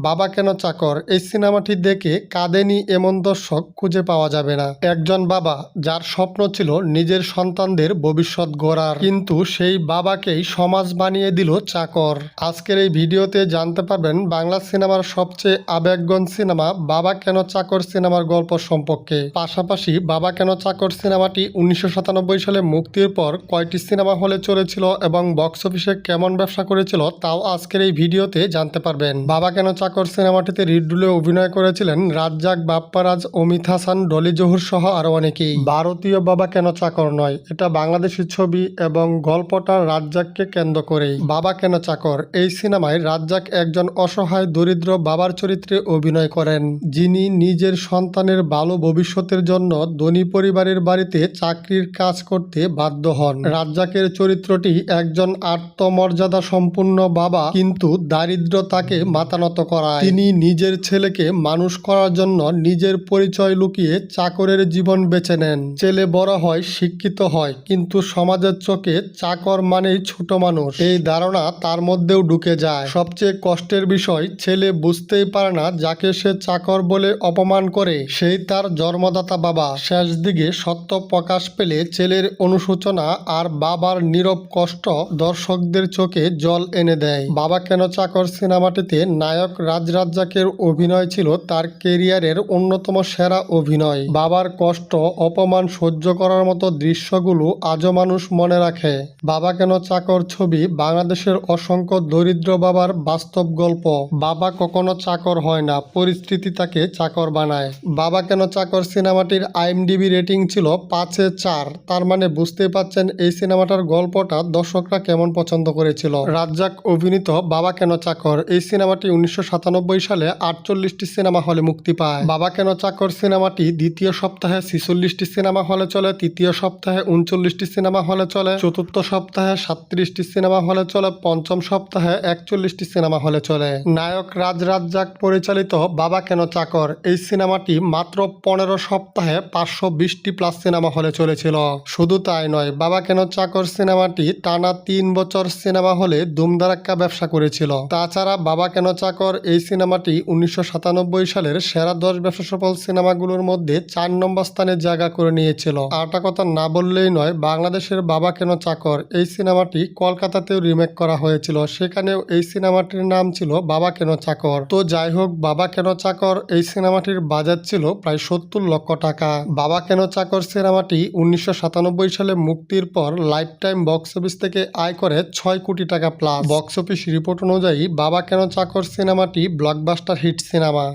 বাবা কেন চাকর এই সিনেমাটি দেখে কাঁদেনি এমন দর্শক খুঁজে পাওয়া যাবে না। একজন বাবা যার স্বপ্ন ছিল নিজের সন্তানদের ভবিষ্যৎ গড়ার, কিন্তু সেই বাবাকেই সমাজ বানিয়ে দিল চাকর। আজকের এই ভিডিওতে জানতে পারবেন বাংলা সিনেমার সবচেয়ে আবেগঘন সিনেমা বাবা কেন চাকর সিনেমার গল্প সম্পর্কে। পাশাপাশি বাবা কেন চাকর সিনেমাটি 1997 সালে মুক্তির পর কয়টি সিনেমা হলে চলেছিল এবং বক্স অফিসে কেমন ব্যবসা করেছিল তাও আজকের এই ভিডিওতে জানতে পারবেন। বাবা কেন চাকর সিনেমাটিতে লিড রোলে অভিনয় করেছিলেন রাজ্জাক, বাপ্পারাজ, অমিত হাসান, ডলি জহুর সহ আরো অনেকেই। ভারতীয় বাবা কেন চাকর নয়, এটা বাংলাদেশি ছবি এবং গল্পটা রাজ্জাককে কেন্দ্র করেই। বাবা কেন চাকর এই সিনেমায় রাজ্জাক একজন অসহায় দরিদ্র বাবার চরিত্রে অভিনয় করেন, যিনি নিজের সন্তানের ভালো ভবিষ্যতের জন্য ধনী পরিবারের বাড়িতে চাকরির কাজ করতে বাধ্য হন। রাজ্জাকের চরিত্রটি একজন আত্মমর্যাদা সম্পূর্ণ বাবা, কিন্তু দারিদ্র তাকে মাতানত করায়। তিনি নিজের ছেলেকে মানুষ করার জন্য নিজের পরিচয় লুকিয়ে চাকরের জীবন বেছে নেন। ছেলে বড় হয়, শিক্ষিত হয়, কিন্তু সমাজের চোখে চাকর মানেই ছোট মানুষ, এই ধারণা তার মধ্যেও ঢুকে যায়। সবচেয়ে কষ্টের বিষয়, ছেলে বুঝতেই পারে না যাকে সে চাকর বলে অপমান করে সেই তার জন্মদাতা বাবা। শেষ দিকে সত্য প্রকাশ পেলে ছেলের অনুশোচনা আর বাবার নীরব কষ্ট দর্শকদের চোখে জল এনে দেয়। বাবা কেন চাকর সিনেমাটিতে নায়ক রাজ্জাকের অভিনয় ছিল তার কেরিয়ারের অন্যতম সেরা অভিনয়। বাবার কষ্ট, অপমান সহ্য করার মতো দৃশ্যগুলো আজও মানুষ মনে রাখে। বাবা কেন চাকর ছবি বাংলাদেশের অসংখ্য দরিদ্র বাবার বাস্তব গল্প। বাবা কখনো চাকর হয় না, পরিস্থিতি তাকে চাকর বানায়। বাবা কেন চাকর সিনেমাটির IMDb রেটিং ছিল 5/4, তার মানে বুঝতেই পাচ্ছেন এই সিনেমাটার গল্পটা দর্শকরা কেমন পছন্দ করেছিল। রাজ্জাক অভিনীত বাবা কেন চাকর এই সিনেমাটি 1997 সালে 48টি সিনেমা হলে মুক্তি পায়। বাবা কেন চাকর সিনেমাটি দ্বিতীয় সপ্তাহে 46টি সিনেমা হলে চলে, তৃতীয় সপ্তাহে 39টি সিনেমা হলে চলে, চতুর্থ সপ্তাহে 37টি সিনেমা হলে চলে, পঞ্চম সপ্তাহে 41টি সিনেমা হলে চলে। নায়ক রাজ্জাক পরিচালিত বাবা কেন চাকর এই সিনেমাটি মাত্র 15 সপ্তাহে 520টি প্লাস সিনেমা হলে চলেছিল। শুধু তাই নয়, বাবা কেন চাকর সিনেমাটি টানা 3 বছর সিনেমা হলে ধুমধারাক্কা ব্যবসা করেছিল। তাছাড়া বাবা কেন চাকর এই সিনেমাটি 1997 সালের সেরা 10 ব্যবসা সফল সিনেমাগুলোর মধ্যে 4 নম্বর স্থানে জায়গা করে নিয়েছিল। আরেকটা কথা না বললেই নয়, বাংলাদেশের বাবা কেন চাকর এই সিনেমাটি কলকাতাতেও রিমেক করা হয়েছিল, সেখানেও এই সিনেমাটির নাম ছিল বাবা কেন চাকর। তো যাই হোক, বাবা কেন চাকর এই সিনেমাটির বাজেট ছিল প্রায় 70 লক্ষ টাকা। বাবা কেন চাকর সিনেমাটি 1997 সালে মুক্তির পর লাইফ টাইম বক্স অফিস থেকে আয় করে 6 কোটি টাকা প্লাস। বক্স অফিস রিপোর্ট অনুযায়ী বাবা কেন চাকর সিনেমাটি ব্লকবাস্টার হিট সিনেমা।